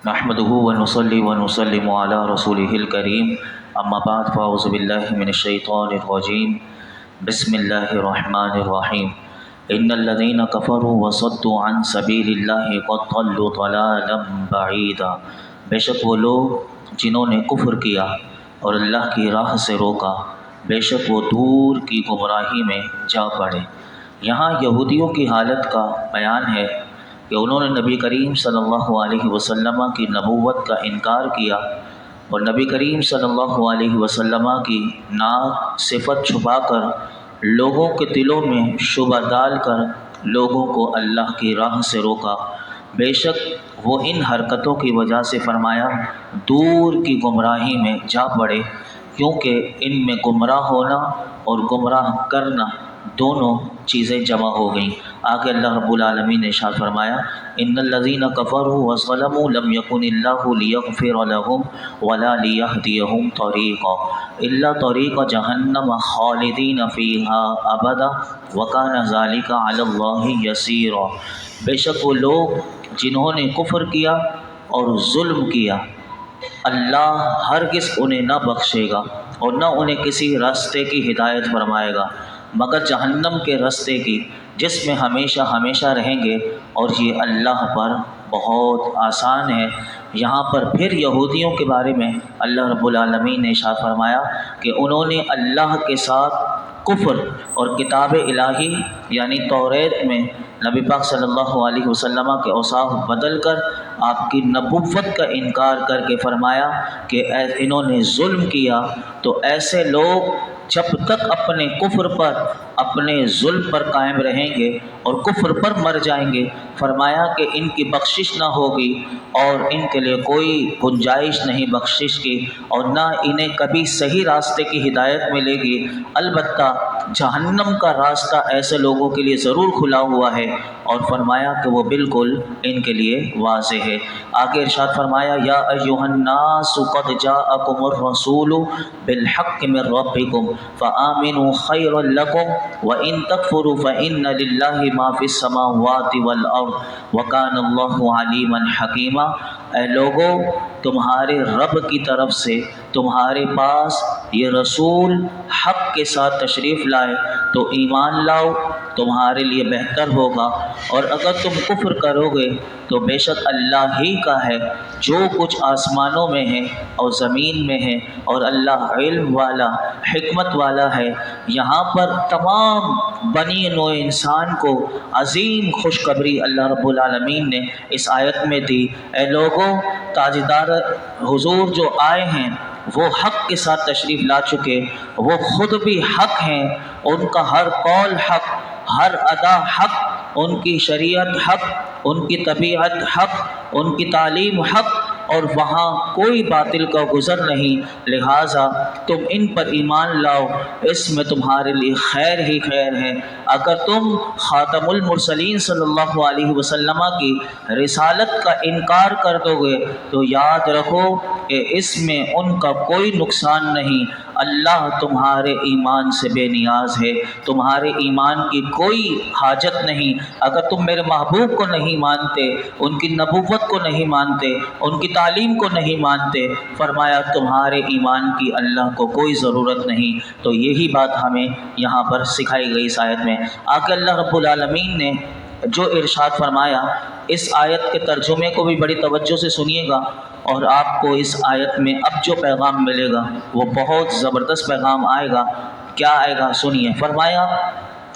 نحمده ونصلي ونسلم على رسوله الكريم اما بعد فاعوذ بالله من الشيطان الرجيم بسم الله الرحمن الرحيم ان الذين كفروا وصدوا عن سبيل الله قد ضلوا ضلالا بعيدا۔ بے شک وہ لوگ جنہوں نے کفر کیا اور اللہ کی راہ سے روکا، بے شک وہ دور کی گمراہی میں جا پڑے۔ یہاں یہودیوں کی حالت کا بیان ہے کہ انہوں نے نبی کریم صلی اللہ علیہ وسلم کی نبوت کا انکار کیا اور نبی کریم صلی اللہ علیہ وسلم کی نعت صفت چھپا کر لوگوں کے دلوں میں شبہ ڈال کر لوگوں کو اللہ کی راہ سے روکا۔ بے شک وہ ان حرکتوں کی وجہ سے فرمایا دور کی گمراہی میں جا پڑے، کیونکہ ان میں گمراہ ہونا اور گمراہ کرنا دونوں چیزیں جمع ہو گئیں۔ آگے اللہ رب العالمین نے ارشاد فرمایا ان الذین کفروا وظلموا لم یکن اللہ لیغفر لهم ولا لیہدیہم طریقا الا طریق جہنم خالدین فیہا ابدا وکان ذلک علی اللہ یسیرا۔ بے شک وہ لوگ جنہوں نے کفر کیا اور ظلم کیا، اللہ ہرگز انہیں نہ بخشے گا اور نہ انہیں کسی راستے کی ہدایت فرمائے گا مگر جہنم کے راستے کی، جس میں ہمیشہ ہمیشہ رہیں گے، اور یہ اللہ پر بہت آسان ہے۔ یہاں پر پھر یہودیوں کے بارے میں اللہ رب العالمین نے ارشاد فرمایا کہ انہوں نے اللہ کے ساتھ کفر اور کتاب الہی یعنی توریت میں نبی پاک صلی اللہ علیہ وسلم کے اوصاف بدل کر آپ کی نبوت کا انکار کر کے فرمایا کہ انہوں نے ظلم کیا۔ تو ایسے لوگ جب تک اپنے کفر پر اپنے ظلم پر قائم رہیں گے اور کفر پر مر جائیں گے، فرمایا کہ ان کی بخشش نہ ہوگی اور ان کے لیے کوئی گنجائش نہیں بخشش کی، اور نہ انہیں کبھی صحیح راستے کی ہدایت ملے گی۔ البتہ جہنم کا راستہ ایسے لوگوں کے لیے ضرور کھلا ہوا ہے، اور فرمایا کہ وہ بالکل ان کے لیے واضح ہے۔ آگے ارشاد فرمایا یا ایھا الناس قد جاءکم الرسول بالحق من ربکم فآمنوا خیرا لکم وَإِن تَكْفُرُوا فَإِنَّ لِلَّهِ مَا فِي السَّمَاوَاتِ وَالْأَرْضِ وَكَانَ اللَّهُ عَلِيمًا حَكِيمًا۔ اے لوگو، تمہارے رب کی طرف سے تمہارے پاس یہ رسول حق کے ساتھ تشریف لائے تو ایمان لاؤ، تمہارے لیے بہتر ہوگا، اور اگر تم کفر کرو گے تو بے شک اللہ ہی کا ہے جو کچھ آسمانوں میں ہے اور زمین میں ہے، اور اللہ علم والا حکمت والا ہے۔ یہاں پر تمام بنی نوع انسان کو عظیم خوشخبری اللہ رب العالمین نے اس آیت میں دی۔ اے لوگوں، تاجدار حضور جو آئے ہیں وہ حق کے ساتھ تشریف لا چکے، وہ خود بھی حق ہیں، ان کا ہر قول حق، ہر ادا حق، ان کی شریعت حق، ان کی طبیعت حق، ان کی تعلیم حق، اور وہاں کوئی باطل کا گزر نہیں، لہٰذا تم ان پر ایمان لاؤ، اس میں تمہارے لیے خیر ہی خیر ہے۔ اگر تم خاتم المرسلین صلی اللہ علیہ وسلم کی رسالت کا انکار کر دو گے تو یاد رکھو کہ اس میں ان کا کوئی نقصان نہیں، اللہ تمہارے ایمان سے بے نیاز ہے، تمہارے ایمان کی کوئی حاجت نہیں۔ اگر تم میرے محبوب کو نہیں مانتے، ان کی نبوت کو نہیں مانتے، ان کی تعلیم کو نہیں مانتے، فرمایا تمہارے ایمان کی اللہ کو کوئی ضرورت نہیں۔ تو یہی بات ہمیں یہاں پر سکھائی گئی اس آیت میں۔ آگے اللہ رب العالمین نے جو ارشاد فرمایا، اس آیت کے ترجمے کو بھی بڑی توجہ سے سنیے گا، اور آپ کو اس آیت میں اب جو پیغام ملے گا وہ بہت زبردست پیغام آئے گا۔ کیا آئے گا سنیے۔ فرمایا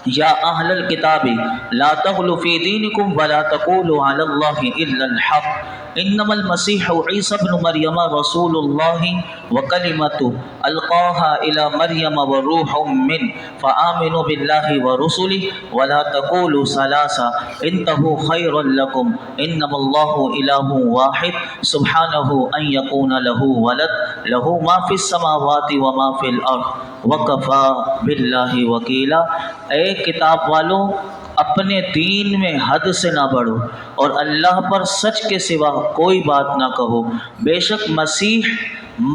یا اہل الکتاب لا تغلوا فی دینکم ولا تقولوا علی اللہ الا الحق انما المسیح عیسی ابن مریم رسول اللہ وکلمتہ القاها الی مریم وروح منہ فآمنوا باللہ ورسلہ ولا تقولوا ثلاثہ انتہوا خیرا لکم انما اللہ الہ واحد سبحانہ ان یکون لہ ولد لہ ما فی السماوات وما فی الارض وکفا باللہ وکیلا۔ اے کتاب والوں، اپنے دین میں حد سے نہ بڑھو اور اللہ پر سچ کے سوا کوئی بات نہ کہو۔ بے شک مسیح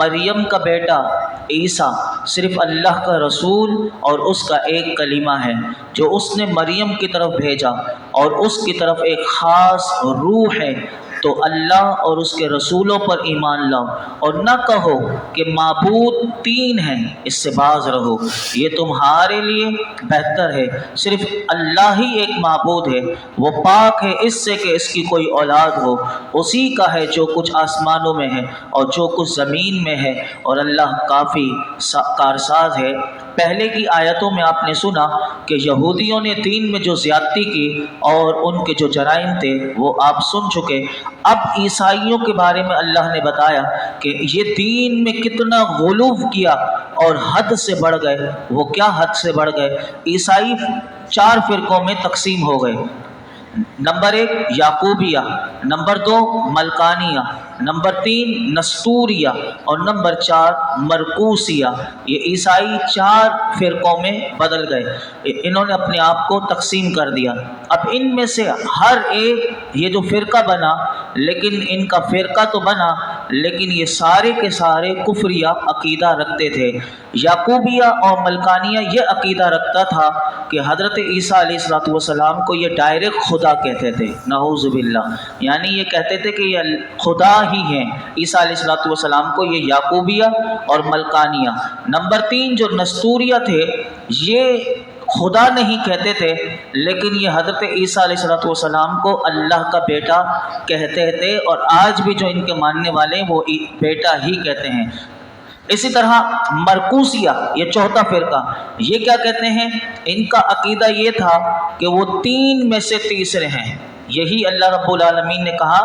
مریم کا بیٹا عیسیٰ صرف اللہ کا رسول اور اس کا ایک کلمہ ہے جو اس نے مریم کی طرف بھیجا، اور اس کی طرف ایک خاص روح ہے۔ تو اللہ اور اس کے رسولوں پر ایمان لاؤ، اور نہ کہو کہ معبود تین ہیں، اس سے باز رہو، یہ تمہارے لیے بہتر ہے۔ صرف اللہ ہی ایک معبود ہے، وہ پاک ہے اس سے کہ اس کی کوئی اولاد ہو، اسی کا ہے جو کچھ آسمانوں میں ہے اور جو کچھ زمین میں ہے، اور اللہ کافی کارساز ہے۔ پہلے کی آیتوں میں آپ نے سنا کہ یہودیوں نے دین میں جو زیادتی کی اور ان کے جو جرائم تھے وہ آپ سن چکے۔ اب عیسائیوں کے بارے میں اللہ نے بتایا کہ یہ دین میں کتنا غلو کیا اور حد سے بڑھ گئے۔ وہ کیا حد سے بڑھ گئے؟ عیسائی 4 فرقوں میں تقسیم ہو گئے۔ نمبر 1 یعقوبیہ، نمبر 2 ملکانیہ، نمبر 3 نستوریہ، اور نمبر 4 مرکوسیہ۔ یہ عیسائی 4 فرقوں میں بدل گئے، انہوں نے اپنے آپ کو تقسیم کر دیا۔ اب ان میں سے ہر ایک یہ جو فرقہ بنا، لیکن ان کا فرقہ تو بنا لیکن یہ سارے کے سارے کفریہ عقیدہ رکھتے تھے۔ یعقوبیہ اور ملکانیہ یہ عقیدہ رکھتا تھا کہ حضرت عیسیٰ علیہ السلام کو یہ ڈائریکٹ خدا کہتے تھے، نعوذ باللہ، یعنی یہ کہتے تھے کہ یہ خدا ہی ہیں عیسیٰ علیہ السلام کو، یہ یعقوبیہ اور ملکانیہ۔ نمبر 3 جو نستوریہ تھے، یہ خدا نہیں کہتے تھے لیکن یہ حضرت عیسیٰ علیہ السلام کو اللہ کا بیٹا کہتے تھے، اور آج بھی جو ان کے ماننے والے وہ بیٹا ہی کہتے ہیں۔ اسی طرح مرکوسیہ، یہ 4تھا فرقہ، یہ کیا کہتے ہیں؟ ان کا عقیدہ یہ تھا کہ وہ 3 میں سے تیسرے ہیں۔ یہی اللہ رب العالمین نے کہا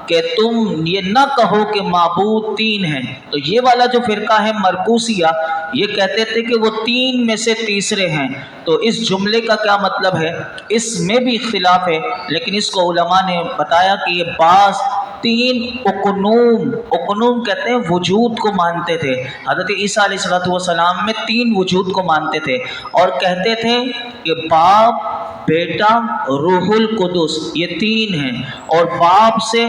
کہ تم یہ نہ کہو کہ معبود 3 ہیں۔ تو یہ والا جو فرقہ ہے مرکوسیہ، یہ کہتے تھے کہ وہ 3 میں سے تیسرے ہیں۔ تو اس جملے کا کیا مطلب ہے؟ اس میں بھی اختلاف ہے، لیکن اس کو علماء نے بتایا کہ یہ بعض 3 اقنوم کہتے ہیں وجود کو مانتے تھے۔ حضرت عیسیٰ علیہ السلام میں 3 وجود کو مانتے تھے اور کہتے تھے کہ باپ، بیٹا، روح القدس، یہ 3 ہیں، اور باپ سے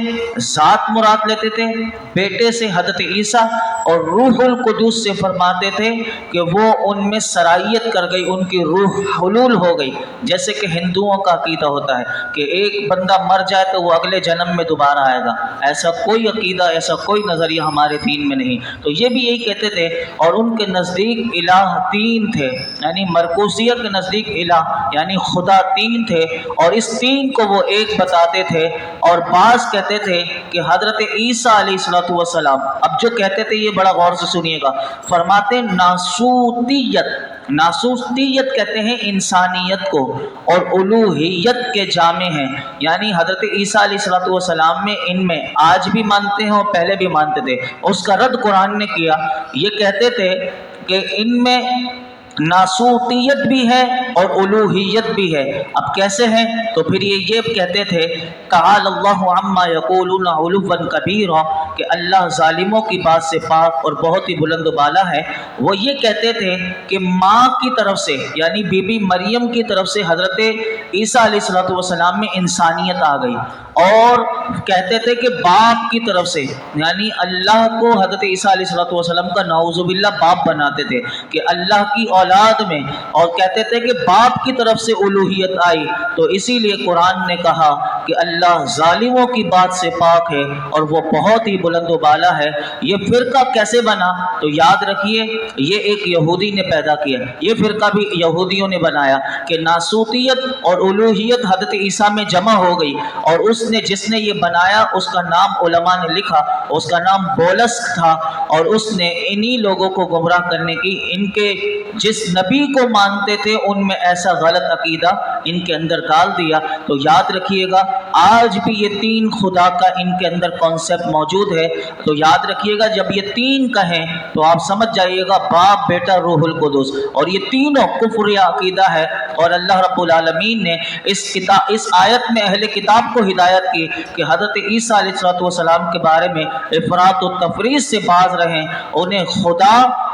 ذات مراد لیتے تھے، بیٹے سے حضرت عیسیٰ، اور روح القدس سے فرماتے تھے کہ وہ ان میں سرائیت کر گئی، ان کی روح حلول ہو گئی۔ جیسے کہ ہندوؤں کا عقیدہ ہوتا ہے کہ ایک بندہ مر جائے تو وہ اگلے جنم میں دوبارہ آئے گا، ایسا کوئی عقیدہ، ایسا کوئی نظریہ ہمارے دین میں نہیں۔ تو یہ بھی یہی کہتے تھے، اور ان کے نزدیک الہ 3 تھے، یعنی مرکوسیہ کے نزدیک الہ یعنی خدا 3 تھے، اور اس 3 کو وہ ایک بتاتے تھے۔ اور بعض کہتے تھے کہ حضرت عیسیٰ علیہ السلام، اب جو کہتے تھے یہ بڑا غور سے سنیے گا، فرماتے ناسوتیت کہتے ہیں انسانیت کو، اور الوہیت کے جامع ہیں، یعنی حضرت عیسیٰ علیہ السلام میں ان میں آج بھی مانتے ہیں اور پہلے بھی مانتے تھے۔ اس کا رد قرآن نے کیا، یہ کہتے تھے کہ ان میں ناسوتیت بھی ہے اور الوہیت بھی ہے۔ اب کیسے ہیں؟ تو پھر یہ کہتے تھے تعالی اللہ عما یقولون علوا کبیرا، کہ اللہ ظالموں کی بات سے پاک اور بہت ہی بلند و بالا ہے۔ وہ یہ کہتے تھے کہ ماں کی طرف سے یعنی بی بی مریم کی طرف سے حضرت عیسیٰ علیہ السلام میں انسانیت آ گئی، اور کہتے تھے کہ باپ کی طرف سے یعنی اللہ کو حضرت عیسیٰ علیہ السلام کا نعوذ باللہ باپ بناتے تھے کہ اللہ کی اولاد میں، اور کہتے تھے کہ باپ کی طرف سے الوہیت آئی۔ تو اسی لیے قرآن نے کہا کہ اللہ ظالموں کی بات سے پاک ہے اور وہ بہت ہی بلند و بالا ہے۔ یہ فرقہ کیسے بنا؟ تو یاد رکھیے یہ ایک یہودی نے پیدا کیا، یہ فرقہ بھی یہودیوں نے بنایا کہ ناسوتیت اور الوہیت حضرت عیسیٰ میں جمع ہو گئی، اور جس نے یہ بنایا اس کا نام علماء نے لکھا، اس کا نام بولسک تھا، اور اس نے انہی لوگوں کو گمراہ کرنے کی، ان کے جس نبی کو مانتے تھے ان میں ایسا غلط عقیدہ ان کے اندر ڈال دیا۔ تو یاد رکھیے گا آج بھی یہ 3 خدا کا ان کے اندر کانسیپٹ موجود ہے۔ تو یاد رکھیے گا جب یہ 3 کہیں تو آپ سمجھ جائیے گا باپ، بیٹا، روح القدس، اور یہ تینوں کفر یا عقیدہ ہے۔ اور اللہ رب العالمین نے اس آیت میں اہل کتاب کو ہدایت کی کہ حضرت عیسیٰ علیہ السلام کے بارے میں افراط و تفریط سے باز رہیں، انہیں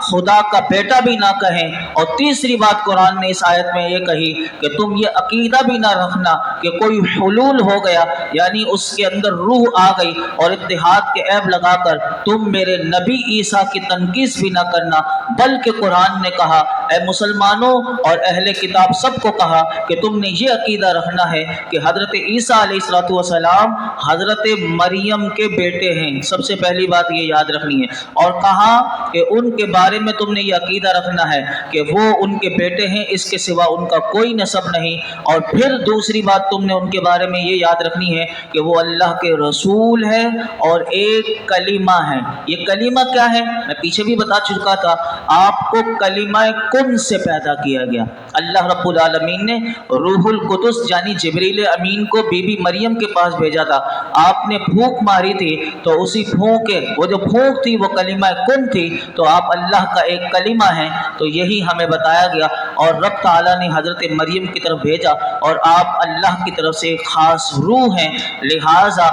خدا کا بیٹا بھی نہ کہیں، اور تیسری بات قرآن نے اس آیت میں یہ کہی کہ تم یہ عقیدہ بھی نہ رکھنا کہ کوئی حلول ہو گیا یعنی اس کے اندر روح آ گئی، اور اتحاد کے عیب لگا کر تم میرے نبی عیسیٰ کی تنقیص بھی نہ کرنا، بلکہ قرآن نے کہا اے مسلمانوں اور اہل کتاب سب کو کہا کہ تم نے یہ عقیدہ رکھنا ہے کہ حضرت عیسیٰ علیہ السلام حضرت مریم کے بیٹے ہیں۔ سب سے پہلی بات یہ یاد رکھنی ہے۔ اور کہا کہ ان کے بارے میں تم نے یہ عقیدہ رکھنا ہے کہ وہ ان کے بیٹے ہیں، اس کے سوا ان کا کوئی نسب نہیں۔ اور پھر دوسری بات تم نے ان کے بارے میں یہ یاد رکھنی ہے کہ وہ اللہ کے رسول ہے اور ایک کلمہ ہے۔ یہ کلمہ کیا ہے؟ میں پیچھے بھی بتا چکا تھا آپ کو، کلمہ کن سے پیدا کیا گیا۔ اللہ رب العالمین نے روح القدس یعنی جبریل امین کو بی بی مریم کے پاس بھیجا تھا۔ آپ نے پھونک ماری تھی تو اسی پھونک، وہ جو پھونک تھی وہ کلمہ کن تھی، تو آپ اللہ کا ایک کلمہ ہیں۔ تو یہی ہمیں بتایا گیا اور رب تعالیٰ نے حضرت مریم کی طرف بھیجا، اور آپ اللہ کی طرف سے ایک خاص روح ہیں، لہٰذا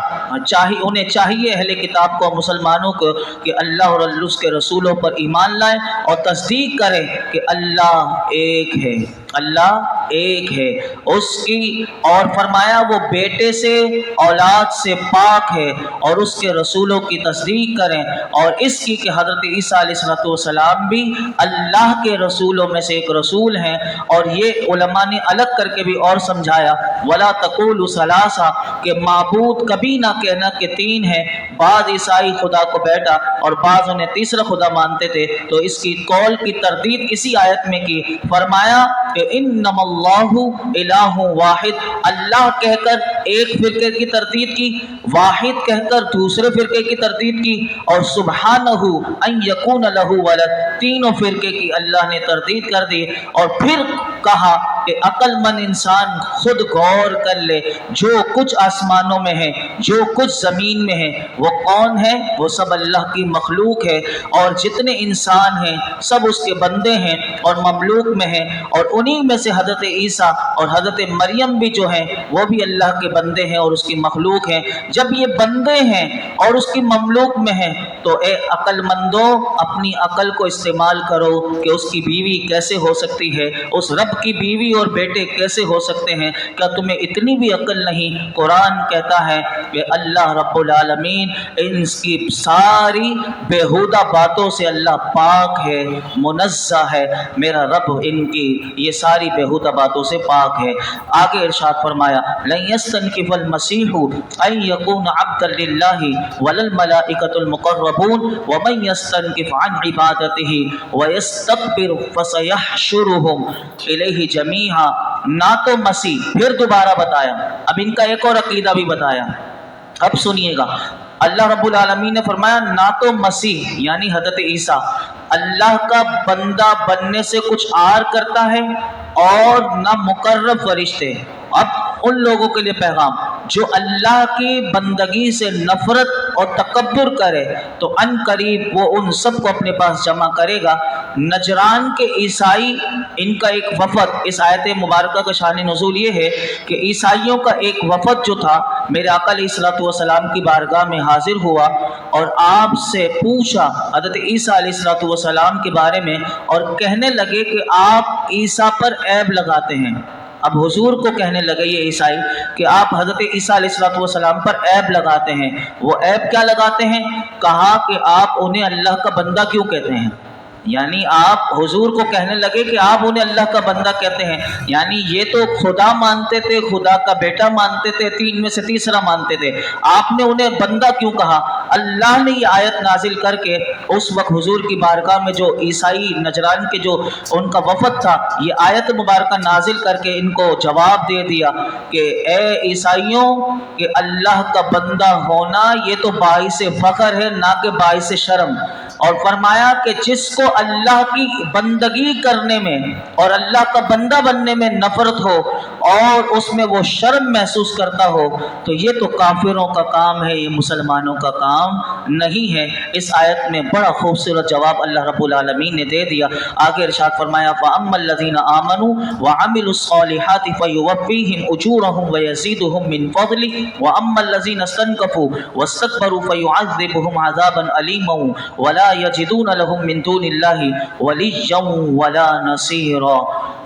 انہیں چاہیے اہل کتاب کو، مسلمانوں کو، کہ اللہ اور اس کے رسولوں پر ایمان لائیں اور تصدیق کریں کہ اللہ ایک ہے، اللہ ایک ہے اس کی، اور فرمایا وہ بیٹے سے، اولاد سے پاک ہے، اور اس کے رسولوں کی تصدیق کریں، اور اس کی کہ حضرت عیسیٰ علیہ السلام بھی اللہ کے رسولوں میں سے ایک رسول ہیں۔ اور یہ علماء نے الگ کر کے بھی اور سمجھایا، وَلَا تَقُولُوا ثَلَاثَةٌ، کہ معبود کبھی نہ کہنا کہ تین ہیں۔ بعض عیسائی خدا کو بیٹا اور بعض انہیں تیسرا خدا مانتے تھے، تو اس کی قول کی تردید اسی آیت میں کی، فرمایا کہ انما اللہ الہ واحد، اللہ کہہ کر ایک فرقے کی تردید کی، واحد کہہ کر دوسرے فرقے کی تردید کی، اور سبحانہ ان یکون لہ ولد، تینوں فرقے کی اللہ نے تردید کر دی۔ اور پھر کہا کہ عقل مند انسان خود غور کر لے، جو کچھ آسمانوں میں ہے، جو کچھ زمین میں ہے، وہ کون ہے؟ وہ سب اللہ کی مخلوق ہے، اور جتنے انسان ہیں سب اس کے بندے ہیں اور مملوک میں ہیں، اور انہی میں سے حضرت عیسیٰ اور حضرت مریم بھی جو ہیں وہ بھی اللہ کے بندے ہیں اور اس کی مخلوق ہیں۔ جب یہ بندے ہیں اور اس کی مملوک میں ہیں، تو اے عقل مندوں اپنی عقل کو استعمال کرو کہ اس کی بیوی کیسے ہو سکتی ہے، اس رب کی بیوی اور بیٹے کیسے ہو سکتے ہیں؟ کیا تمہیں اتنی بھی عقل نہیں؟ قرآن کہتا ہے کہ اللہ رب العالمین ان کی ساری بےہودہ باتوں سے اللہ پاک ہے، منزہ ہے، میرا رب ان کی یہ ساری بےہودہ باتوں سے پاک ہے۔ آگے ارشاد فرمایا لن يستنكف المسيح ان يكون عبدا لله ولا الملائكة المقربون ومن يستنكف عن عبادته ويستكبر فسيحشرهم اليه جميعا، نہ تو مسیح، پھر دوبارہ بتایا، اب ان کا ایک اور عقیدہ بھی بتایا، اب سنیے گا۔ اللہ رب العالمین نے فرمایا نہ تو مسیح یعنی حضرت عیسیٰ اللہ کا بندہ بننے سے کچھ آر کرتا ہے، اور نہ مقرب فرشتے۔ اب ان لوگوں کے لیے پیغام جو اللہ کی بندگی سے نفرت اور تکبر کرے، تو ان قریب وہ ان سب کو اپنے پاس جمع کرے گا۔ نجران کے عیسائی، ان کا ایک وفد، اس آیت مبارکہ کا شان نزول یہ ہے کہ عیسائیوں کا ایک وفد جو تھا میرے آقا علیہ السلام کی بارگاہ میں حاضر ہوا اور آپ سے پوچھا حضرت عیسیٰ علیہ السلام کے بارے میں، اور کہنے لگے کہ آپ عیسیٰ پر عیب لگاتے ہیں۔ اب حضور کو کہنے لگے یہ عیسائی کہ آپ حضرت عیسیٰ علیہ السلام پر عیب لگاتے ہیں۔ وہ عیب کیا لگاتے ہیں؟ کہا کہ آپ انہیں اللہ کا بندہ کیوں کہتے ہیں؟ یعنی آپ حضور کو کہنے لگے کہ آپ انہیں اللہ کا بندہ کہتے ہیں، یعنی یہ تو خدا مانتے تھے، خدا کا بیٹا مانتے تھے، تین میں سے تیسرا مانتے تھے، آپ نے انہیں بندہ کیوں کہا؟ اللہ نے یہ آیت نازل کر کے اس وقت حضور کی بارگاہ میں جو عیسائی نجران کے جو ان کا وفد تھا، یہ آیت مبارکہ نازل کر کے ان کو جواب دے دیا کہ اے عیسائیوں، کہ اللہ کا بندہ ہونا یہ تو باعث فخر ہے نہ کہ باعث شرم۔ اور فرمایا کہ جس کو اللہ کی بندگی کرنے میں اور اللہ کا بندہ بننے میں نفرت ہو اور اس میں وہ شرم محسوس کرتا ہو، تو یہ تو کافروں کا کام ہے، یہ مسلمانوں کا کام نہیں ہے۔ اس آیت میں بڑا خوبصورت جواب اللہ رب العالمین نے دے دیا۔ آگے ارشاد فرمایا فَأَمَّا الَّذِينَ آمَنُوا وَعَمِلُوا الصَّالِحَاتِ فَيُوَفِّيهِمْ أُجُورَهُمْ وَيَزِيدُهُمْ مِنْ فَضْلِهِ وَأَمَّا الَّذِينَ اسْتَنكَفُوا وَاسْتَكْبَرُوا فَيُعَذِّبُهُمْ عَذَابًا أَلِيمًا وَلَا يَجِدُونَ لَهُم مِّن دُونِ اللَّهِ وَلِيًّا وَلَا نَصِيرًا۔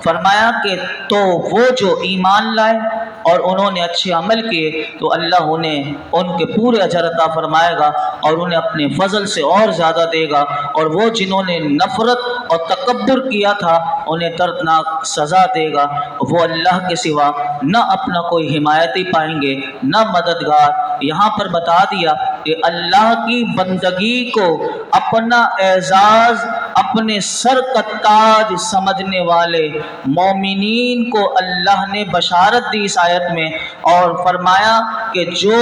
فرمایا کہ تو وہ جو ایمان لائے اور انہوں نے اچھے عمل کیے تو اللہ انہیں ان کے پورے اجر عطا فرمائے گا اور انہیں اپنے فضل سے اور زیادہ دے گا، اور وہ جنہوں نے نفرت اور تکبر کیا تھا انہیں دردناک سزا دے گا۔ وہ اللہ کے سوا نہ اپنا کوئی حمایتی پائیں گے نہ مددگار۔ یہاں پر بتا دیا کہ اللہ کی بندگی کو اپنا اعزاز، اپنے سر کا تاج سمجھنے والے مومنین کو اللہ نے بشارت دی اس آیت میں، اور فرمایا کہ جو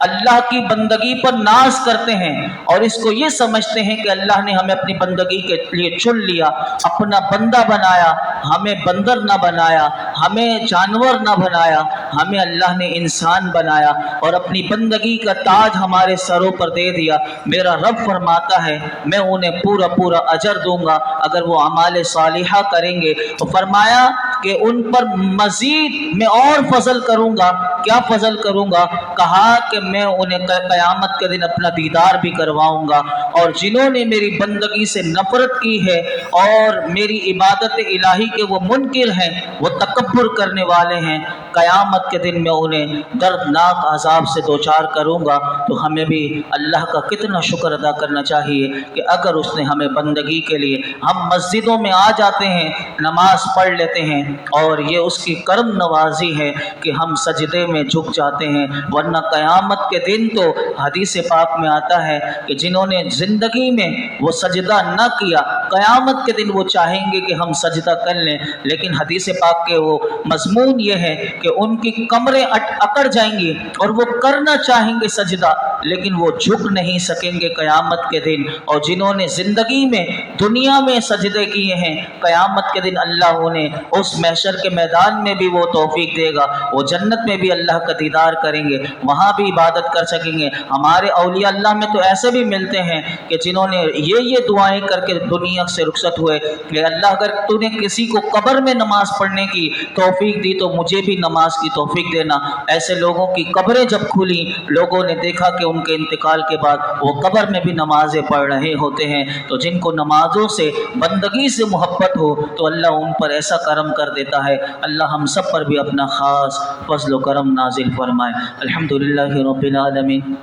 اللہ کی بندگی پر ناز کرتے ہیں اور اس کو یہ سمجھتے ہیں کہ اللہ نے ہمیں اپنی بندگی کے لیے چن لیا، اپنا بندہ بنایا، ہمیں بندر نہ بنایا، ہمیں جانور نہ بنایا، ہمیں اللہ نے انسان بنایا اور اپنی بندگی کا تاج ہمارے سروں پر دے دیا۔ میرا رب فرماتا ہے میں انہیں پورا پورا اجر دوں گا اگر وہ اعمال صالحہ کریں گے۔ تو فرمایا کہ ان پر مزید میں اور فضل کروں گا۔ کیا فضل کروں گا؟ کہا کہ میں انہیں قیامت کے دن اپنا دیدار بھی کرواؤں گا، اور جنہوں نے میری بندگی سے نفرت کی ہے اور میری عبادت الہی کے وہ منکر ہیں، وہ تکبر کرنے والے ہیں، قیامت کے دن میں انہیں دردناک عذاب سے دوچار کروں گا۔ تو ہمیں بھی اللہ کا کتنا شکر ادا کرنا چاہیے کہ اگر اس نے ہمیں بندگی کے لیے، ہم مسجدوں میں آ جاتے ہیں، نماز پڑھ لیتے ہیں، اور یہ اس کی کرم نوازی ہے کہ ہم سجدے میں جھک جاتے ہیں، ورنہ قیامت کے دن تو حدیث پاک میں آتا ہے کہ جنہوں نے زندگی میں وہ سجدہ نہ کیا، قیامت کے دن وہ چاہیں گے کہ ہم سجدہ کر لیں، لیکن حدیث پاک کے وہ مضمون یہ ہے کہ ان کی کمریں اکڑ جائیں گی اور وہ کرنا چاہیں گے سجدہ، لیکن وہ جھک نہیں سکیں گے قیامت کے دن۔ اور جنہوں نے زندگی میں دنیا میں سجدے کیے ہیں، قیامت کے دن اللہ انہیں اس محشر کے میدان میں بھی وہ توفیق دے گا، وہ جنت میں بھی اللہ کا دیدار کریں گے، وہاں بھی عبادت کر سکیں گے۔ ہمارے اولیاء اللہ میں تو ایسے بھی ملتے ہیں کہ جنہوں نے یہ دعائیں کر کے دنیا سے رخصت ہوئے کہ اللہ اگر تو نے کسی کو قبر میں نماز پڑھنے کی توفیق دی تو مجھے بھی نماز کی توفیق دینا۔ ایسے لوگوں کی قبریں جب کھلی، لوگوں نے دیکھا کہ ان کے انتقال کے بعد وہ قبر میں بھی نمازیں پڑھ رہے ہوتے ہیں۔ تو جن کو نمازوں سے، بندگی سے محبت ہو تو اللہ ان پر ایسا کرم کر دیتا ہے۔ اللہ ہم سب پر بھی اپنا خاص فضل و کرم نازل فرمائے۔ الحمدللہ رب العالمین،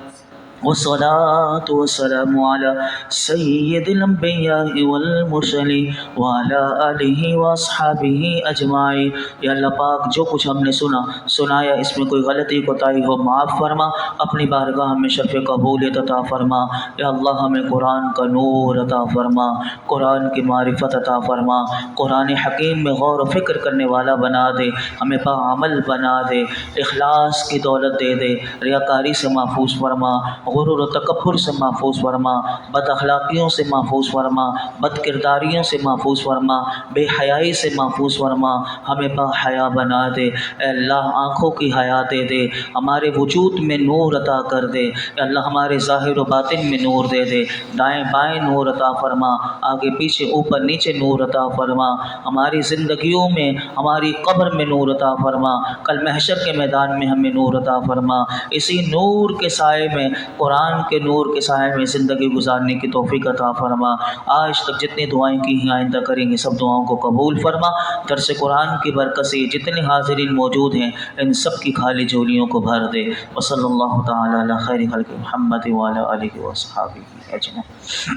والصلاة والسلام على سید الانبیاء والمرسلین وعلى آلہ واصحابہ اجمعین۔ یا اللہ پاک جو کچھ ہم نے سنایا اس میں کوئی غلطی کوتاہی ہو معاف فرما، اپنی بارگاہ میں شرف قبولیت عطا فرما۔ یا اللہ ہمیں قرآن کا نور عطا فرما، قرآن کی معرفت عطا فرما، قرآن حکیم میں غور و فکر کرنے والا بنا دے، ہمیں باعمل بنا دے، اخلاص کی دولت دے دے، ریاکاری سے محفوظ فرما، غرور و تکبر سے محفوظ فرما، بد اخلاقیوں سے محفوظ فرما، بد کرداریوں سے محفوظ فرما، بے حیائی سے محفوظ فرما، ہمیں با حیا بنا دے۔ اے اللہ آنکھوں کی حیا دے دے، ہمارے وجود میں نور عطا کر دے۔ اے اللہ ہمارے ظاہر و باطن میں نور دے دے، دائیں بائیں نور عطا فرما، آگے پیچھے اوپر نیچے نور عطا فرما، ہماری زندگیوں میں، ہماری قبر میں نور عطا فرما، کل محشر کے میدان میں ہمیں نور عطا فرما۔ اسی نور کے سائے میں، قرآن کے نور کے سائے میں زندگی گزارنے کی توفیق عطا فرما۔ آج تک جتنی دعائیں کی ہیں آئندہ کریں گے سب دعاؤں کو قبول فرما۔ درس قرآن کی برکت سے جتنے حاضرین موجود ہیں ان سب کی خالی جولیوں کو بھر دے۔ وصلی اللہ تعالی علی خیر خلق محمد وعلی آلہ وصحبہ اجمعین۔